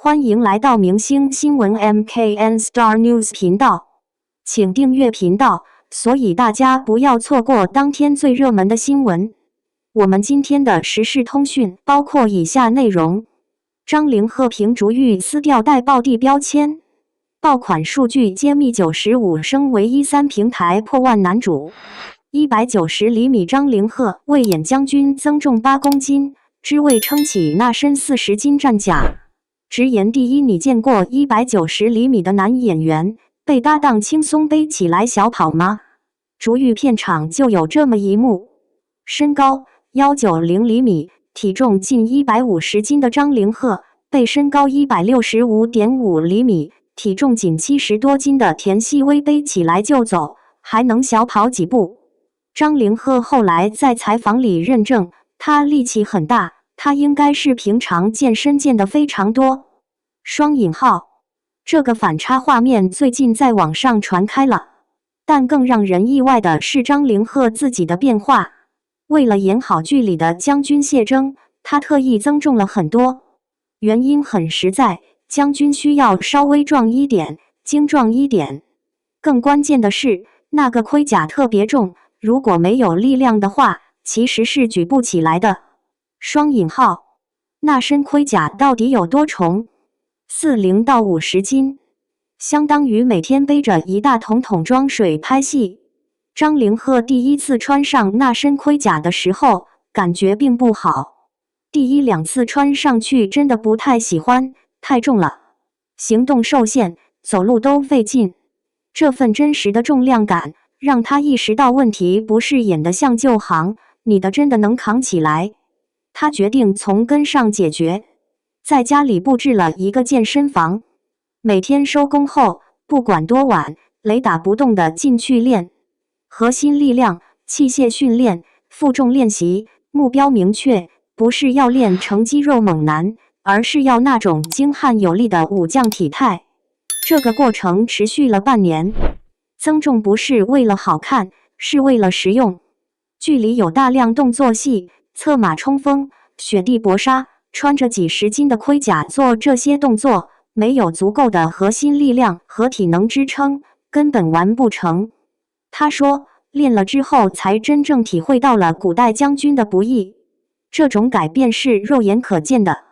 欢迎来到明星新闻 MKN Star News 频道，请订阅频道，所以大家不要错过当天最热门的新闻。我们今天的时事通讯包括以下内容：张凌赫凭逐玉撕掉带爆地标签，爆款数据揭秘95升唯一3平台破万男主，190厘米张凌赫为演将军增重8公斤，只为撑起那身40斤战甲。直言第一，你见过190厘米的男演员被搭档轻松背起来小跑吗？逐玉片场就有这么一幕，身高190厘米，体重近150斤的张凌赫被身高165.5厘米，体重仅70多斤的田曦薇背起来就走，还能小跑几步。张凌赫后来在采访里认证，他力气很大，他应该是平常健身健得非常多。双引号，这个反差画面最近在网上传开了，但更让人意外的是张凌赫自己的变化。为了演好剧里的将军谢征，他特意增重了很多，原因很实在，将军需要稍微壮一点，精壮一点。更关键的是，那个盔甲特别重，如果没有力量的话，其实是举不起来的。双引号，那身盔甲到底有多重？40到50斤，相当于每天背着一大桶装水拍戏。张凌赫第一次穿上那身盔甲的时候，感觉并不好。第1、2次穿上去真的不太喜欢，太重了，行动受限，走路都费劲。这份真实的重量感，让他意识到问题不是演得像就行，你的真的能扛起来。他决定从根上解决，在家里布置了一个健身房，每天收工后，不管多晚，雷打不动地进去练。核心力量、器械训练、负重练习，目标明确，不是要练成肌肉猛男，而是要那种精悍有力的武将体态。这个过程持续了半年，增重不是为了好看，是为了实用。剧里有大量动作戏，策马冲锋、雪地搏杀，穿着几十斤的盔甲做这些动作，没有足够的核心力量和体能支撑，根本完不成。他说，练了之后才真正体会到了古代将军的不易，这种改变是肉眼可见的。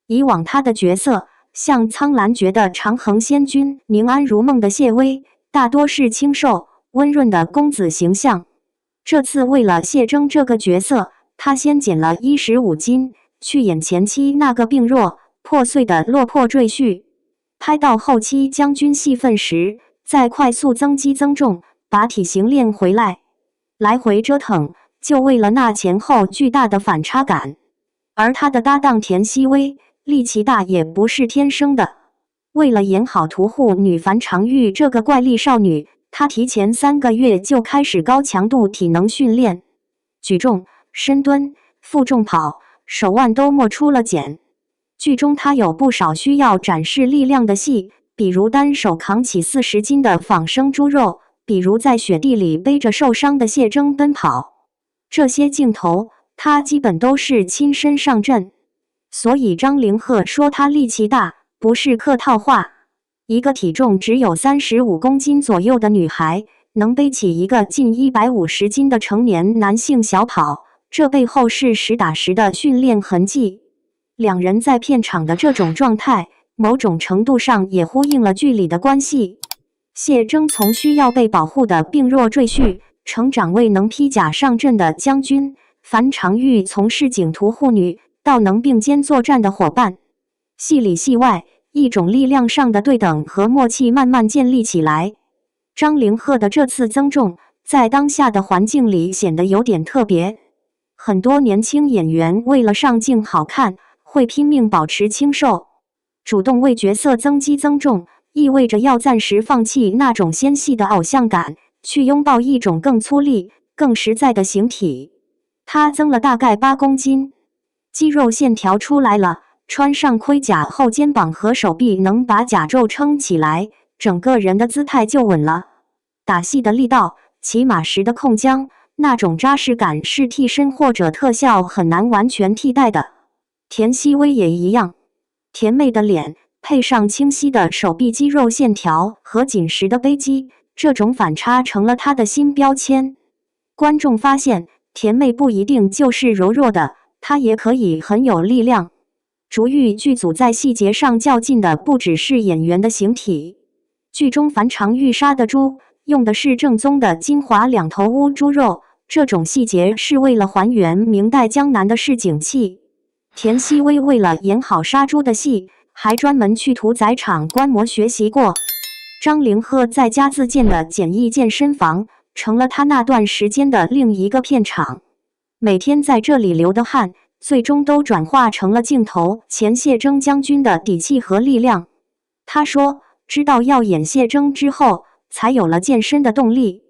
以往他的角色，像苍兰诀的长恒仙君、宁安如梦的谢薇，大多是清瘦、温润的公子形象。这次为了谢征这个角色，他先减了15斤，去演前期那个病弱、破碎的落魄赘婿。拍到后期将军戏份时，再快速增肌增重，把体型练回来，来回折腾，就为了那前后巨大的反差感。而他的搭档田曦薇，力气大也不是天生的，为了演好屠户女樊长玉这个怪力少女，她提前3个月就开始高强度体能训练，举重、深蹲、负重跑，手腕都磨出了茧。剧中她有不少需要展示力量的戏，比如单手扛起40斤的仿生猪肉，比如在雪地里背着受伤的谢征奔跑。这些镜头，她基本都是亲身上阵。所以张凌赫说她力气大，不是客套话。一个体重只有35公斤左右的女孩，能背起一个近150斤的成年男性小跑，这背后是实打实的训练痕迹。两人在片场的这种状态，某种程度上也呼应了剧里的关系。谢征从需要被保护的病弱赘婿，成长为能披甲上阵的将军；樊长玉从市井屠户女，到能并肩作战的伙伴。戏里戏外，一种力量上的对等和默契慢慢建立起来。张凌赫的这次增重，在当下的环境里显得有点特别。很多年轻演员为了上镜好看，会拼命保持清瘦，主动为角色增肌增重，意味着要暂时放弃那种纤细的偶像感，去拥抱一种更粗粝、更实在的形体。他增了大概8公斤，肌肉线条出来了，穿上盔甲后，肩膀和手臂能把甲胄撑起来，整个人的姿态就稳了。打戏的力道，骑马时的控缰，那种扎实感是替身或者特效很难完全替代的。田曦薇也一样，甜美的脸，配上清晰的手臂肌肉线条和紧实的背肌，这种反差成了她的新标签。观众发现，甜妹不一定就是柔弱的，她也可以很有力量。竹玉剧组在细节上较劲的不只是演员的形体，剧中梵常玉杀的猪用的是正宗的金华两头乌猪肉，这种细节是为了还原明代江南的市井气。田曦薇为了演好杀猪的戏，还专门去屠宰场观摩学习过。张凌赫在家自建的简易健身房，成了他那段时间的另一个片场。每天在这里流的汗，最终都转化成了镜头前谢征将军的底气和力量。他说，知道要演谢征之后，才有了健身的动力。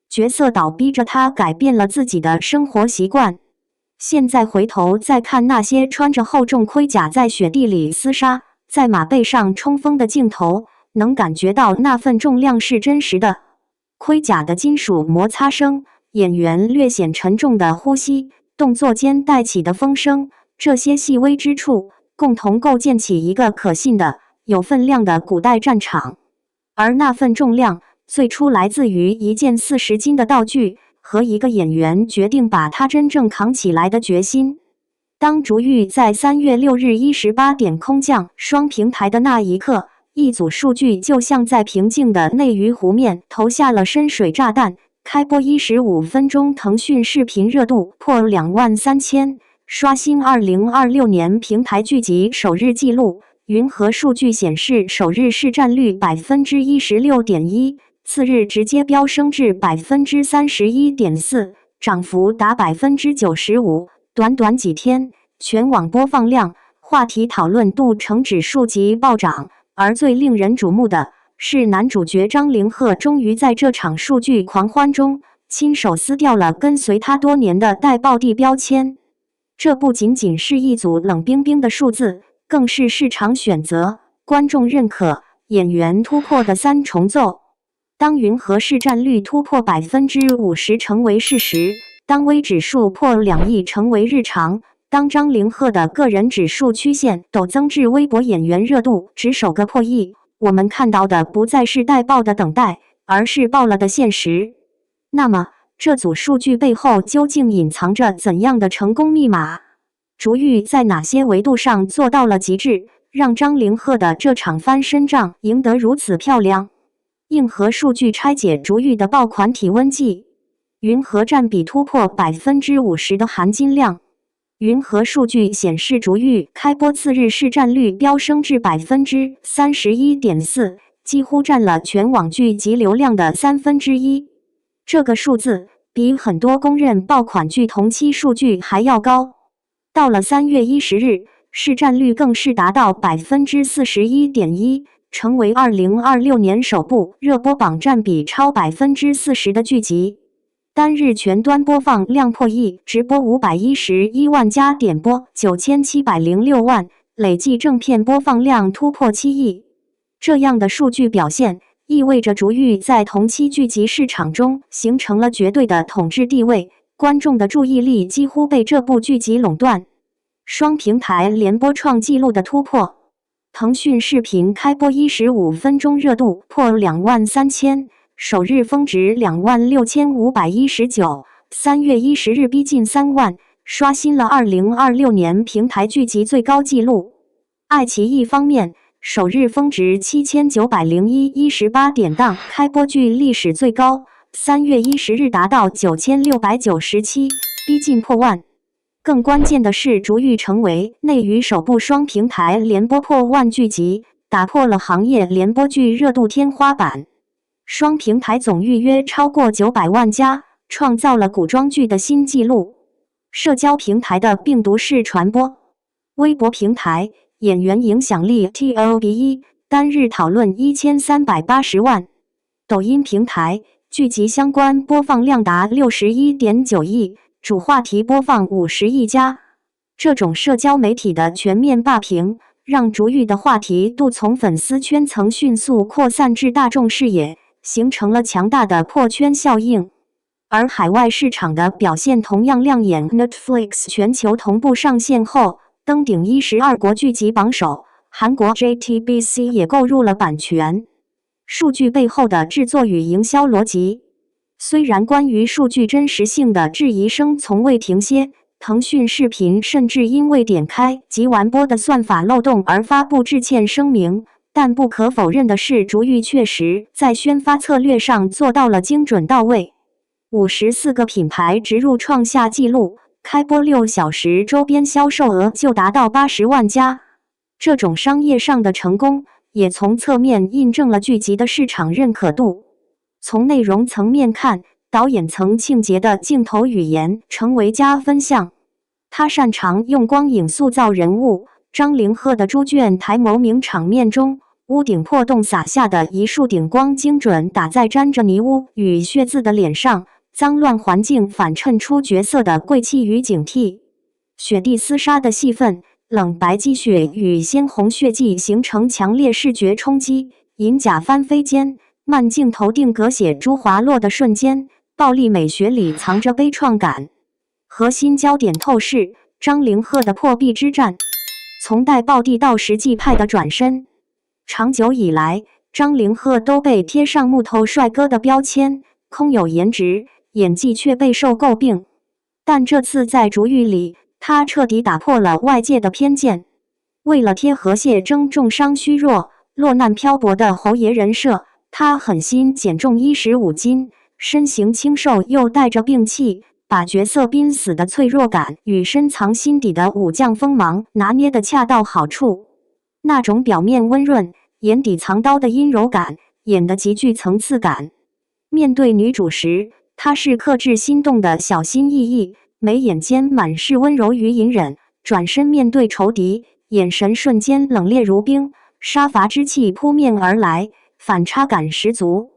角色倒逼着他改变了自己的生活习惯。现在回头再看那些穿着厚重盔甲在雪地里厮杀，在马背上冲锋的镜头，能感觉到那份重量是真实的。盔甲的金属摩擦声，演员略显沉重的呼吸，动作间带起的风声，这些细微之处，共同构建起一个可信的、有分量的古代战场。而那份重量，最初来自于一件40斤的道具和一个演员决定把它真正扛起来的决心。当竹玉在3月6日18点空降双平台的那一刻，一组数据就像在平静的内鱼湖面投下了深水炸弹。开播15分钟，腾讯视频热度破23000，刷新2026年平台剧集首日纪录。云和数据显示，首日市占率16.1%，次日直接飙升至31.4%，涨幅达95%。短短几天，全网播放量、话题讨论度呈指数级暴涨。而最令人瞩目的是，男主角张凌赫终于在这场数据狂欢中亲手撕掉了跟随他多年的带爆地标签。这不仅仅是一组冷冰冰的数字，更是市场选择、观众认可、演员突破的三重奏。当云和市占率突破50%成为事实，当微指数破2亿成为日常，当张凌赫的个人指数曲线陡增至微博演员热度只首个破亿，我们看到的不再是待爆的等待，而是爆了的现实。那么，这组数据背后究竟隐藏着怎样的成功密码？竹玉在哪些维度上做到了极致，让张凌赫的这场翻身仗赢得如此漂亮？硬核数据拆解竹玉的爆款体温计。云和占比突破50%的含金量。云和数据显示，竹玉开播次日市占率飙升至31.4%，几乎占了全网剧集流量的1/3。这个数字比很多公认爆款剧同期数据还要高。到了3月10日，市占率更是达到41.1%，成为2026年首部热播榜占比超40%的剧集。单日全端播放量破亿，直播511万加点播9706万，累计正片播放量突破7亿。这样的数据表现，意味着竹玉在同期剧集市场中形成了绝对的统治地位，观众的注意力几乎被这部剧集垄断。双平台联播创纪录的突破。腾讯视频开播15分钟热度破23000，首日峰值26519，3月10日逼近3万，刷新了2026年平台剧集最高纪录。爱奇艺方面，首日峰值7901，18点档开播剧历史最高，3月10日达到9697，逼近破万。更关键的是，竹玉成为内娱首部双平台联播破万剧集，打破了行业联播剧热度天花板。双平台总预约超过900万加，创造了古装剧的新纪录。社交平台的病毒式传播。微博平台演员影响力 TOP1， 单日讨论1380万。抖音平台剧集相关播放量达61.9亿，主话题播放50亿加。这种社交媒体的全面霸屏，让竹玉的话题度从粉丝圈层迅速扩散至大众视野，形成了强大的破圈效应。而海外市场的表现同样亮眼 ，Netflix 全球同步上线后，登顶12国剧集榜首，韩国 JTBC 也购入了版权。数据背后的制作与营销逻辑。虽然关于数据真实性的质疑声从未停歇，腾讯视频甚至因为点开即完播的算法漏洞而发布致歉声明，但不可否认的是，竹育确实在宣发策略上做到了精准到位。54个品牌植入创下纪录，开播6小时周边销售额就达到80万加。这种商业上的成功，也从侧面印证了剧集的市场认可度。从内容层面看，导演曾庆杰的镜头语言成为加分项。他擅长用光影塑造人物。张凌赫的猪圈台谋名场面中，屋顶破洞洒下的一束顶光精准打在沾着泥污与血渍的脸上，脏乱环境反衬出角色的贵气与警惕。雪地厮杀的戏份，冷白积雪与鲜红血迹形成强烈视觉冲击。银甲翻飞间，慢镜头定格血珠滑落的瞬间，暴力美学里藏着悲怆感。核心焦点透视，张凌赫的破壁之战。从带爆地到实际派的转身，长久以来，张凌赫都被贴上木头帅哥的标签，空有颜值，演技却备受诟病。但这次在竹育里，他彻底打破了外界的偏见。为了贴合谢峥重伤虚弱、落难漂泊的侯爷人设，他狠心减重15斤，身形清瘦又带着病气。把角色濒死的脆弱感与深藏心底的武将锋芒拿捏得恰到好处，那种表面温润、眼底藏刀的阴柔感，演得极具层次感。面对女主时，她是克制心动的小心翼翼，眉眼间满是温柔与隐忍；转身面对仇敌，眼神瞬间冷冽如冰，杀伐之气扑面而来，反差感十足。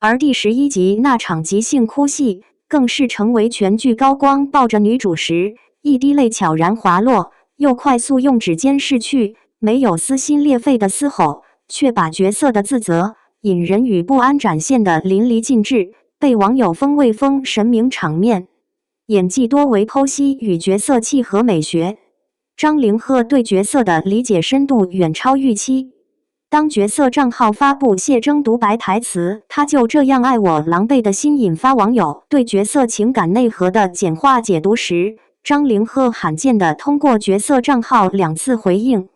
而第11集那场即兴哭戏，更是成为全剧高光。抱着女主时，一滴泪悄然滑落，又快速用指尖拭去，没有撕心裂肺的嘶吼，却把角色的自责、隐忍与不安展现得淋漓尽致，被网友封为封神名场面。演技多为剖析与角色契合美学，张凌赫对角色的理解深度远超预期。当角色账号发布谢峥独白台词"他就这样爱我"狼狈的心引发网友对角色情感内核的简化解读时，张凌赫罕见地通过角色账号2次回应。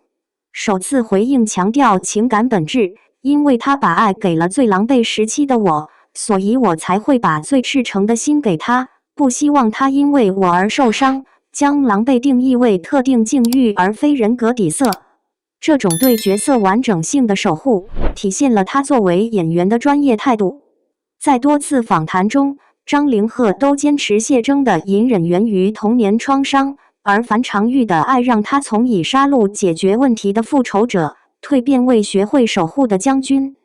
首次回应强调情感本质，因为他把爱给了最狼狈时期的我，所以我才会把最赤诚的心给他，不希望他因为我而受伤，将狼狈定义为特定境遇而非人格底色。这种对角色完整性的守护，体现了他作为演员的专业态度。在多次访谈中，张凌赫都坚持谢峥的隐忍源于童年创伤，而樊长玉的爱让他从以杀戮解决问题的复仇者，蜕变为学会守护的将军。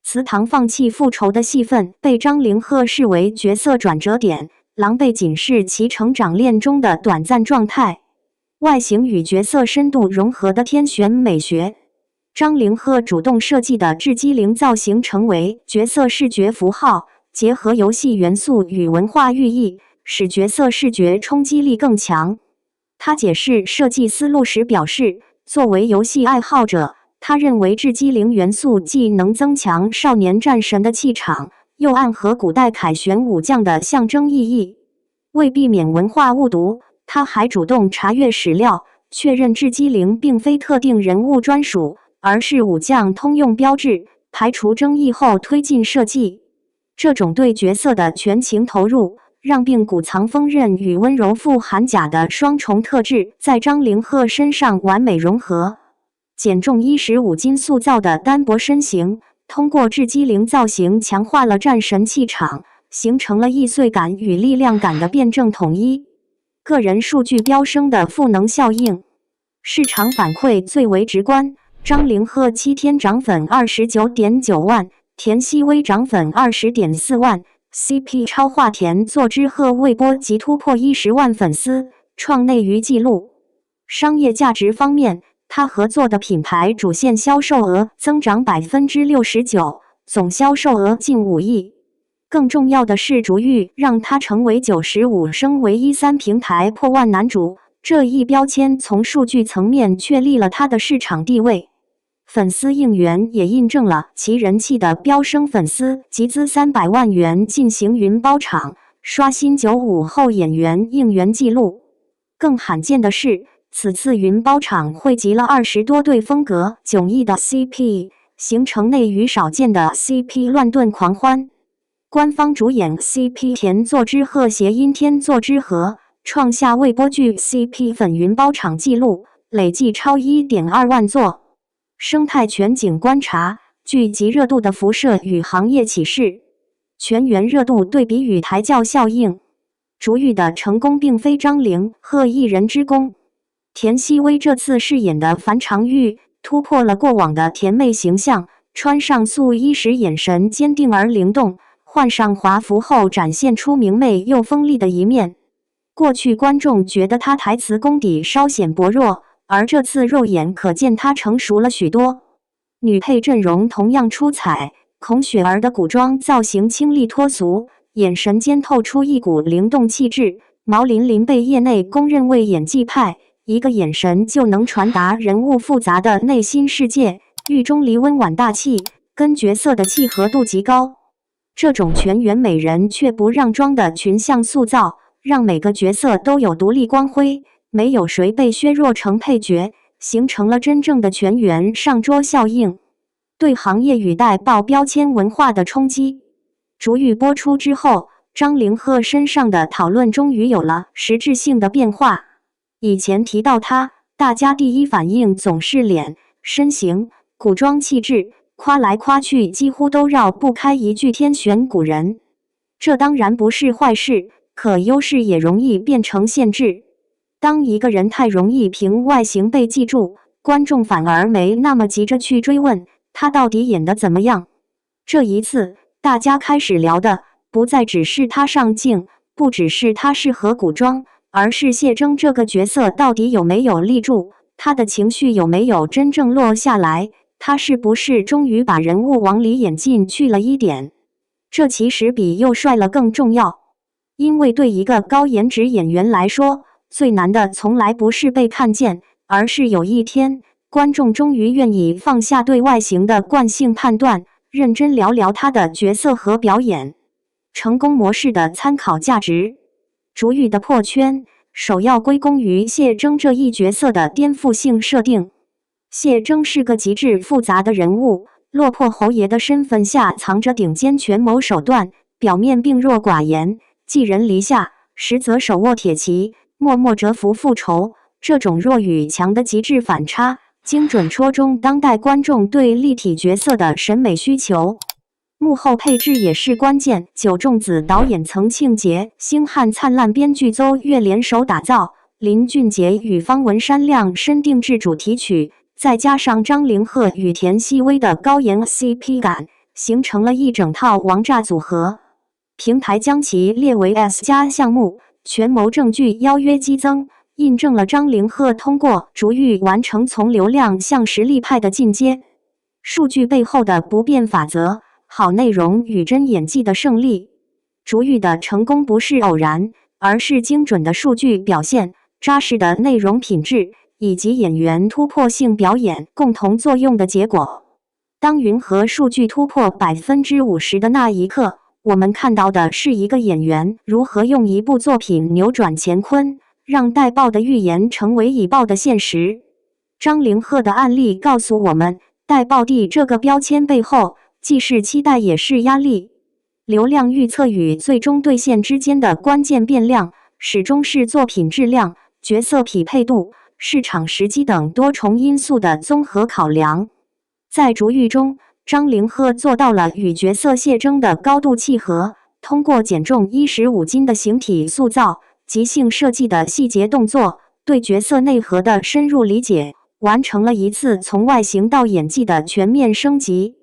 祠堂放弃复仇的戏份被张凌赫视为角色转折点，狼狈仅是其成长链中的短暂状态。外形与角色深度融合的天选美学，张凌赫主动设计的雉鸡灵造型成为角色视觉符号，结合游戏元素与文化寓意，使角色视觉冲击力更强。他解释设计思路时表示，作为游戏爱好者，他认为雉鸡灵元素既能增强少年战神的气场，又暗合古代凯旋武将的象征意义。为避免文化误读，他还主动查阅史料，确认雉鸡灵并非特定人物专属，而是武将通用标志，排除争议后推进设计。这种对角色的全情投入，让并谷藏锋刃与温柔富含甲的双重特质在张凌赫身上完美融合。减重15斤塑造的单薄身形，通过雉鸡灵造型强化了战神气场，形成了易碎感与力量感的辩证统一。个人数据飙升的赋能效应，市场反馈最为直观。张凌赫7天涨粉29.9万，田曦薇涨粉20.4万 ，CP 超华田作之贺未波即突破10万粉丝，创内娱纪录。商业价值方面，他合作的品牌主线销售额增长69%，总销售额近5亿。更重要的是，竹育让他成为95升唯一3平台破万男主，这一标签从数据层面确立了他的市场地位。粉丝应援也印证了其人气的飙升，粉丝集资300万元进行云包场，刷新95后演员应援纪录。更罕见的是，此次云包场汇集了20多对风格迥异的 CP， 形成内娱少见的 CP 乱炖狂欢。官方主演 CP 田作之和谐音天作之合，创下未播剧 CP 粉云包场纪录，累计超 1.2 万座。生态全景观察，聚集热度的辐射与行业启示。全员热度对比与抬轿效应。竹玉的成功并非张凌赫一人之功，田曦薇这次饰演的樊长玉突破了过往的甜妹形象，穿上素衣时眼神坚定而灵动，换上华服后展现出明媚又锋利的一面。过去观众觉得她台词功底稍显薄弱，而这次肉眼可见她成熟了许多。女配阵容同样出彩，孔雪儿的古装造型清丽脱俗，眼神间透出一股灵动气质。毛琳琳被业内公认为演技派，一个眼神就能传达人物复杂的内心世界。狱中黎温婉大气，跟角色的契合度极高。这种全员美人却不让妆的群像塑造，让每个角色都有独立光辉，没有谁被削弱成配角，形成了真正的全员上桌效应。对行业与带爆标签文化的冲击。竹玉播出之后，张凌赫身上的讨论终于有了实质性的变化。以前提到他，大家第一反应总是脸、身形、古装气质，夸来夸去几乎都绕不开一句天选古人。这当然不是坏事，可优势也容易变成限制。当一个人太容易凭外形被记住，观众反而没那么急着去追问他到底演得怎么样。这一次，大家开始聊的不再只是他上镜，不只是他适合古装，而是谢峥这个角色到底有没有立住，他的情绪有没有真正落下来，他是不是终于把人物往里演进去了一点。这其实比又帅了更重要，因为对一个高颜值演员来说，最难的从来不是被看见，而是有一天观众终于愿意放下对外形的惯性判断，认真聊聊他的角色和表演。成功模式的参考价值。竹玉的破圈首要归功于谢峥这一角色的颠覆性设定。谢峥是个极致复杂的人物，落魄侯爷的身份下藏着顶尖权谋手段，表面病弱寡言，寄人篱下，实则手握铁骑，默默蛰伏复仇。这种弱与强的极致反差，精准戳中当代观众对立体角色的审美需求。幕后配置也是关键，九重子导演曾庆杰、星汉灿烂编剧邹越联手打造，林俊杰与方文山量身定制主题曲，再加上张凌赫与田曦薇的高颜 CP 感，形成了一整套王炸组合。平台将其列为 S+ 项目，权谋证据邀约激增，印证了张凌赫通过竹玉完成从流量向实力派的进阶。数据背后的不变法则，好内容与真演技的胜利。竹玉的成功不是偶然，而是精准的数据表现、扎实的内容品质以及演员突破性表演共同作用的结果。当云和数据突破 50% 的那一刻，我们看到的是一个演员如何用一部作品扭转乾坤，让待爆的预言成为已爆的现实。张凌赫的案例告诉我们，待爆帝这个标签背后，既是期待也是压力。流量预测与最终兑现之间的关键变量，始终是作品质量、角色匹配度、市场时机等多重因素的综合考量。在竹玉中，张凌赫做到了与角色谢峥的高度契合，通过减重15斤的形体塑造、即兴设计的细节动作，对角色内核的深入理解，完成了一次从外形到演技的全面升级。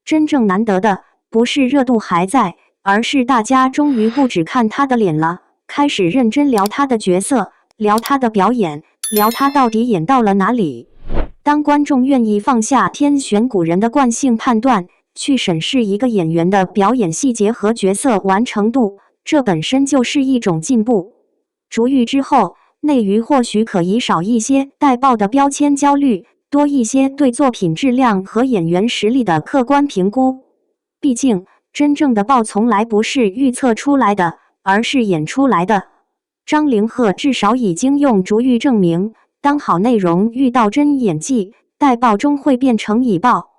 真正难得的不是热度还在，而是大家终于不只看他的脸了，开始认真聊他的角色，聊他的表演，聊他到底演到了哪里。当观众愿意放下天选古人的惯性判断，去审视一个演员的表演细节和角色完成度，这本身就是一种进步。竹玉之后，内娱或许可以少一些带爆的标签焦虑，多一些对作品质量和演员实力的客观评估。毕竟，真正的爆从来不是预测出来的，而是演出来的。张凌赫至少已经用竹玉证明，当好内容遇到真演技，待爆终会变成已爆。